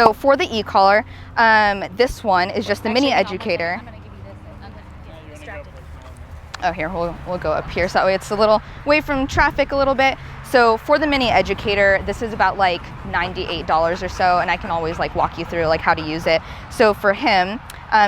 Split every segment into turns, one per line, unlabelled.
So for the e-collar, this one is just the mini educator.
I'm gonna give you this. I'm distracted.
Oh, here, we'll go up here so that way it's a little away from traffic a little bit. So for the mini educator, this is about like $98 or so, and I can always like walk you through like how to use it. So for him,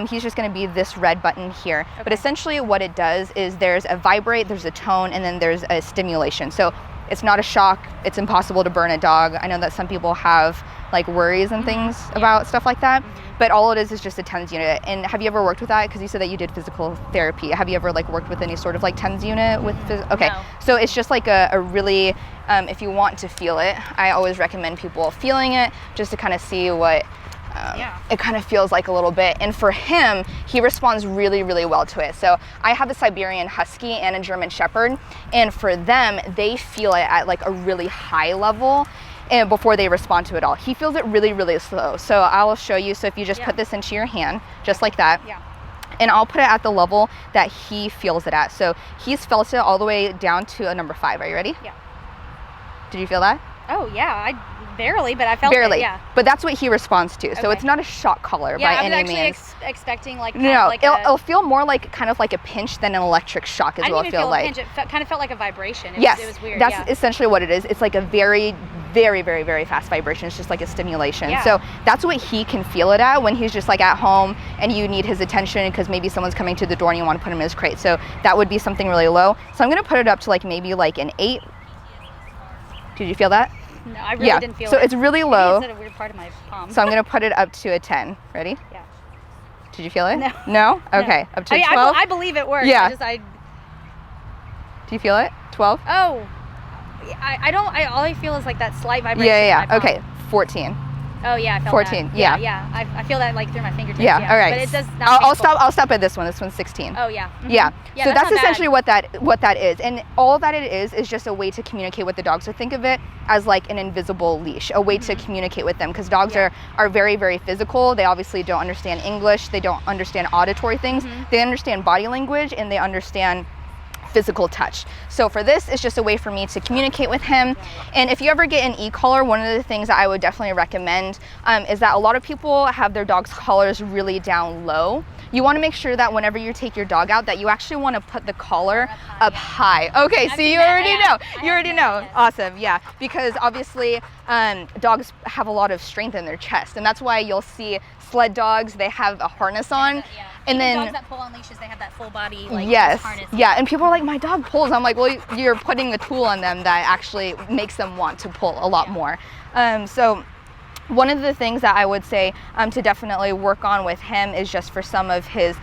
he's just going to be this red button here. Okay. But essentially what it does is there's a vibrate, there's a tone, and then there's a stimulation. So it's not a shock. It's impossible to burn a dog. I know that some people have like worries and things about stuff like that, but all it is just a TENS unit. And have you ever worked with that? Because you said that you did physical therapy. Have you ever like worked with any sort of like TENS unit with okay. No. So it's just like a really, if you want to feel it, I always recommend people feeling it just to kind of see what it kind of feels like a little bit. And for him, he responds really, really well to it. So I have a Siberian Husky and a German Shepherd, and for them, they feel it at like a really high level and before they respond to it all. He feels it really, really slow. So I'll show you. So if you just put this into your hand, just like that. And I'll put it at the level that he feels it at. So he's felt it all the way down to a number 5. Are you ready?
Yeah.
Did you feel that?
Oh yeah, barely, but I felt
barely.
it, yeah.
But that's what he responds to. So it's not a shock collar by any means.
I was actually expecting like
no,
like
it'll feel more like kind of like a pinch than an electric shock is what it feels like.
I didn't even feel a pinch. It kind of felt like a vibration. It was weird.
That's essentially what it is. It's like a very, very, very, very fast vibration. It's just like a stimulation.
Yeah.
So that's what he can feel it at when he's just like at home and you need his attention because maybe someone's coming to the door and you want to put him in his crate. So that would be something really low. So I'm going to put it up to like maybe like an 8. Did you feel that?
No, I really didn't feel it.
So it's really low.
It's at a weird part of my palm.
So I'm going to put it up to a 10. Ready?
Yeah.
Did you feel it?
No.
No? Okay.
No.
Up to 12?
I believe it works.
Yeah.
Do
you feel it? 12?
Oh. I don't, all I feel is like that slight vibration.
Yeah. Okay. 14.
Oh yeah, I felt
14.
That.
Yeah.
Yeah. I feel that like through my fingertips.
Yeah. All right.
But it does not
I'll stop at this one. This one's 16.
Oh yeah. Mm-hmm.
Yeah. So that's essentially
bad.
what that is, and all that it is just a way to communicate with the dog. So think of it as like an invisible leash, a way to communicate with them, because dogs are very, very physical. They obviously don't understand English. They don't understand auditory things. They understand body language, and they understand physical touch. So for this, it's just a way for me to communicate with him. And if you ever get an e-collar, one of the things that I would definitely recommend is that a lot of people have their dog's collars really down low. You want to make sure that whenever you take your dog out that you actually want to put the collar up high. Okay, so you already know. You already know. Awesome, yeah. Because obviously dogs have a lot of strength in their chest, and that's why you'll see sled dogs, they have a harness on. And then
dogs that pull on leashes, they have that full body like harness.
Yeah, and people are like, my dog pulls. I'm like, well, you're putting a tool on them that actually makes them want to pull a lot more. So one of the things that I would say to definitely work on with him is just for some of his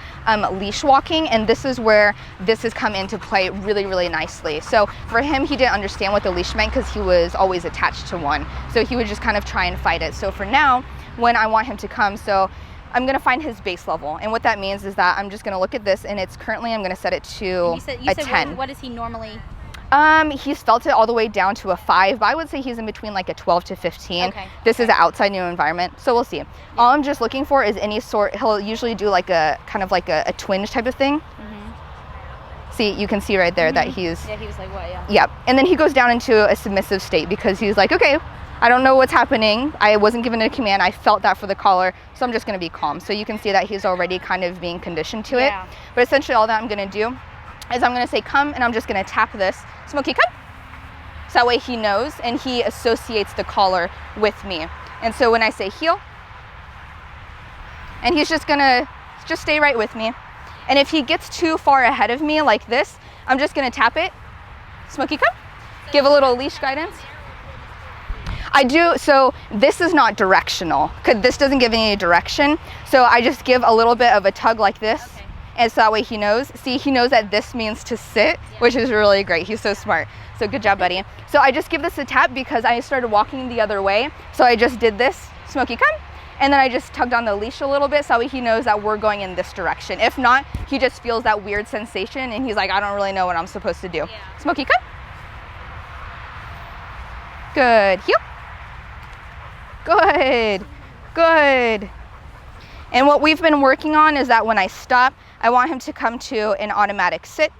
leash walking, and this is where this has come into play really, really nicely. So for him, he didn't understand what the leash meant because he was always attached to one. So he would just kind of try and fight it. So for now, when I want him to come, so I'm going to find his base level, and what that means is that I'm just going to look at this, and it's currently I'm going to set it to a 10.
What is he normally?
He's felt it all the way down to a 5, but I would say he's in between like a 12 to 15.
Okay.
This is an outside new environment, so we'll see. Yeah. All I'm just looking for is any sort, he'll usually do like a kind of like a twinge type of thing. See, you can see right there that he's...
Yeah, he was like, what, yeah.
Yeah, and then he goes down into a submissive state because he's like, okay, I don't know what's happening. I wasn't given a command. I felt that for the collar, so I'm just going to be calm. So you can see that he's already kind of being conditioned to it. But essentially all that I'm going to do is I'm going to say come, and I'm just going to tap this. Smokey, come. So that way he knows, and he associates the collar with me. And so when I say heel, and he's just going to just stay right with me. And if he gets too far ahead of me like this, I'm just going to tap it. Smokey, come. Give a little leash guidance. I do, so this is not directional, because this doesn't give any direction. So I just give a little bit of a tug like this, and so that way he knows. See, he knows that this means to sit, which is really great. He's so smart. So good job, buddy. So I just give this a tap because I started walking the other way. So I just did this, Smokey, come. And then I just tugged on the leash a little bit so he knows that we're going in this direction. If not, he just feels that weird sensation and he's like, I don't really know what I'm supposed to do. Smokey, come. Good, heel. Good, good. And what we've been working on is that when I stop, I want him to come to an automatic sit.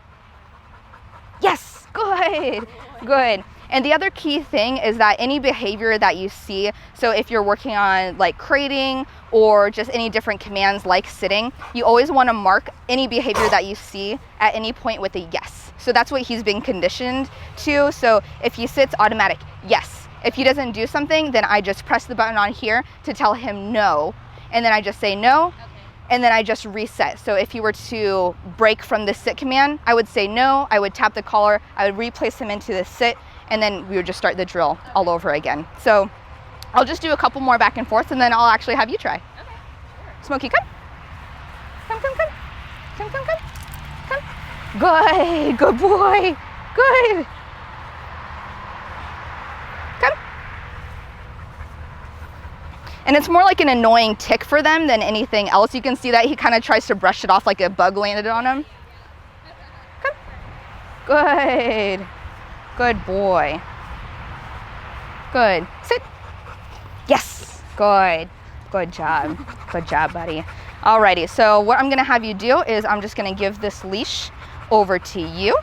Yes, good, good. And the other key thing is that any behavior that you see, so if you're working on like crating or just any different commands like sitting, you always want to mark any behavior that you see at any point with a yes. So that's what he's been conditioned to. So if he sits, automatic yes. If he doesn't do something, then I just press the button on here to tell him no, and then I just say no. Okay. And then I just reset. So if he were to break from the sit command, I would say no, I would tap the collar, I would replace him into the sit, and then we would just start the drill all over again. So I'll just do a couple more back and forth, and then I'll actually have you try.
Okay, sure.
Smokey, come. Come, come, come. Come, come, come. Come. Good, good boy. Good. Come. And it's more like an annoying tick for them than anything else. You can see that he kind of tries to brush it off like a bug landed on him. Come. Good. Good boy. Good. Sit. Yes. Good. Good job. Good job, buddy. Alrighty, so what I'm gonna have you do is I'm just gonna give this leash over to you.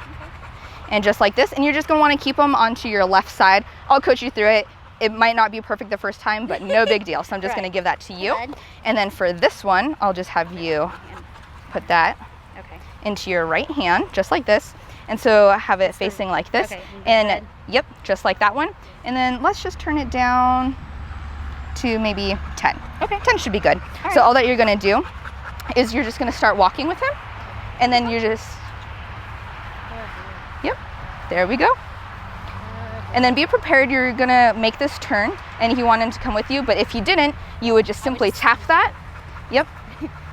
And just like this, and you're just gonna wanna keep them onto your left side. I'll coach you through it. It might not be perfect the first time, but no big deal. So I'm just gonna give that to you.
Good.
And then for this one, I'll just have you put that into your right hand, just like this. And so have it facing like this.
Okay.
And yep, just like that one. And then let's just turn it down to maybe 10. Okay. 10 should be good. So all that you're gonna do is you're just gonna start walking with him. And then you're just, yep, there we go. And then be prepared, you're gonna make this turn and he wanted to come with you, but if he didn't, you would just simply tap that. Yep.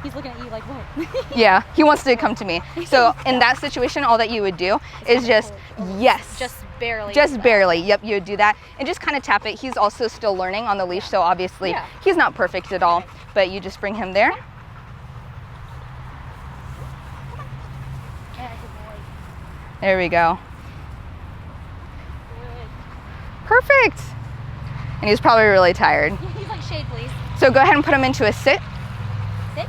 He's looking at you like, what?
Yeah, he wants to come to me. So in that situation, all that you would do is just, yes.
Just barely.
Just barely, yep, you would do that. And just kind of tap it. He's also still learning on the leash, so obviously he's not perfect at all, but you just bring him there. There we go. Perfect. And he's probably really tired.
He's like, shade, please.
So go ahead and put him into a sit.
Sit.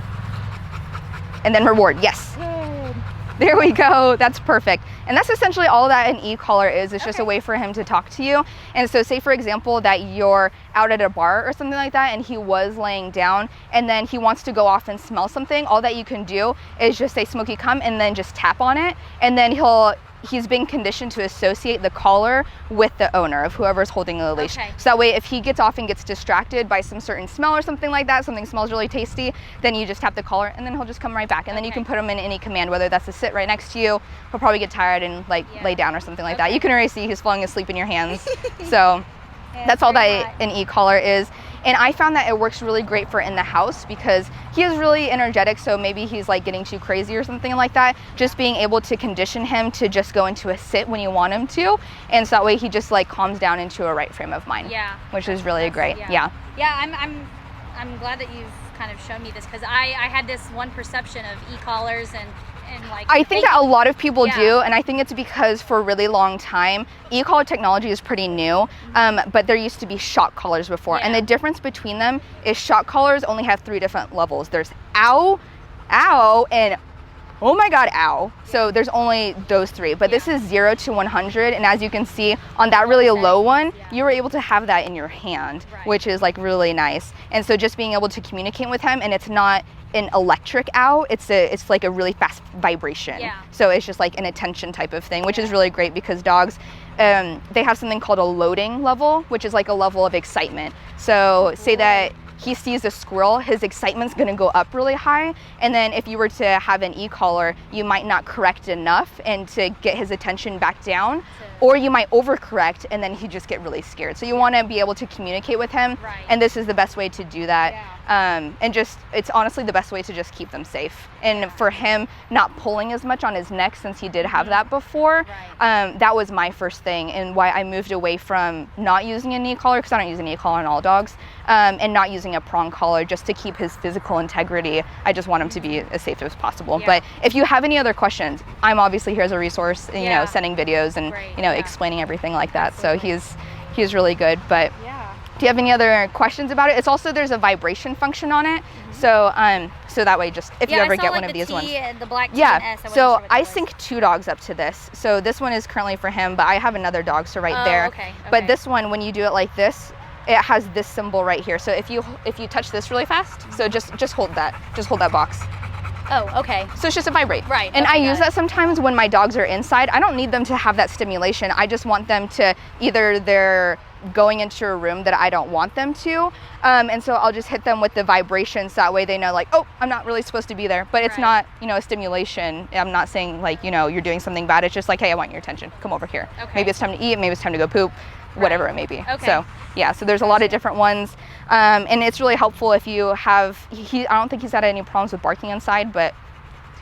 And then reward, yes.
Good.
There we go, that's perfect. And that's essentially all that an e-collar is. It's just a way for him to talk to you. And so say for example that you're out at a bar or something like that and he was laying down and then he wants to go off and smell something, all that you can do is just say, Smokey, come, and then just tap on it. And then he's been conditioned to associate the collar with the owner of whoever's holding the leash.
Okay.
So that way if he gets off and gets distracted by some certain smell or something like that, something smells really tasty, then you just tap the collar and then he'll just come right back. And then you can put him in any command, whether that's a sit right next to you, he'll probably get tired and like lay down or something like that. You can already see he's falling asleep in your hands. So that's all that an e-collar is. And I found that it works really great for in the house because he is really energetic, so maybe he's like getting too crazy or something like that. Just being able to condition him to just go into a sit when you want him to, and so that way he just like calms down into a right frame of mind.
Yeah.
Which is really great. Yeah.
I'm glad that you've kind of shown me this because I had this one perception of e-collars and like
I think that a lot of people do, and I think it's because for a really long time e-collar technology is pretty new, but there used to be shock collars before, and the difference between them is shock collars only have 3 different levels. There's ow, ow, and oh my god, ow. So there's only those 3, but this is 0 to 100, and as you can see on that really low one, you were able to have that in your hand, which is like really nice. And so just being able to communicate with him, and it's not an electric ow, it's like a really fast vibration. So it's just like an attention type of thing, which is really great because dogs, they have something called a loading level, which is like a level of excitement. So say that he sees a squirrel, his excitement's gonna go up really high. And then if you were to have an e-collar, you might not correct enough and to get his attention back down, or you might overcorrect and then he just get really scared. So you wanna be able to communicate with him, and this is the best way to do that. And just, it's honestly the best way to just keep them safe. And for him not pulling as much on his neck, since he did have that before, that was my first thing and why I moved away from not using a knee collar, because I don't use a knee collar on all dogs, and not using a prong collar just to keep his physical integrity. I just want him to be as safe as possible. But if you have any other questions, I'm obviously here as a resource, you know, sending videos and, you know, explaining everything like that. So he's really good. But Do you have any other questions about it? It's also, there's a vibration function on it. So so that way, just if you ever get one of these ones.
The black T
Yeah,
and S, I wasn't
so
sure what that
I
was.
sync 2 dogs up to this. So this one is currently for him, but I have another dog, so right there.
Okay.
But this one, when you do it like this, it has this symbol right here. So if you touch this really fast, so just hold that box.
Oh, okay.
So it's just a vibrate.
Right.
And
okay,
I use
got
that sometimes when my dogs are inside. I don't need them to have that stimulation. I just want them to, either they're going into a room that I don't want them to. And so I'll just hit them with the vibrations. That way they know, like, oh, I'm not really supposed to be there. But it's not, you know, a stimulation. I'm not saying, like, you know, you're doing something bad. It's just like, hey, I want your attention. Come over here.
Okay.
Maybe it's time to eat. Maybe it's time to go poop. Whatever it may be.
Okay.
So yeah, so there's a lot of different ones. And it's really helpful if you have, I don't think he's had any problems with barking inside, but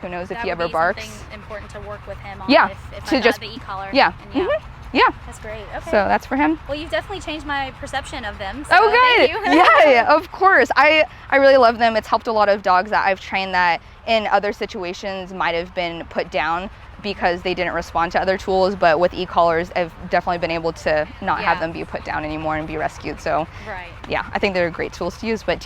who knows if he ever barks.
That would be something important to work with him on.
Yeah,
If
to
I
just-
got the e-collar.
Yeah.
And
Yeah.
That's great. Okay.
So that's for him.
Well, you've definitely changed my perception of them. So
Oh, good.
Thank you.
Yeah, of course. I really love them. It's helped a lot of dogs that I've trained that in other situations might have been put down because they didn't respond to other tools. But with e-collars, I've definitely been able to not have them be put down anymore and be rescued. So
Right.
yeah, I think they're great tools to use. But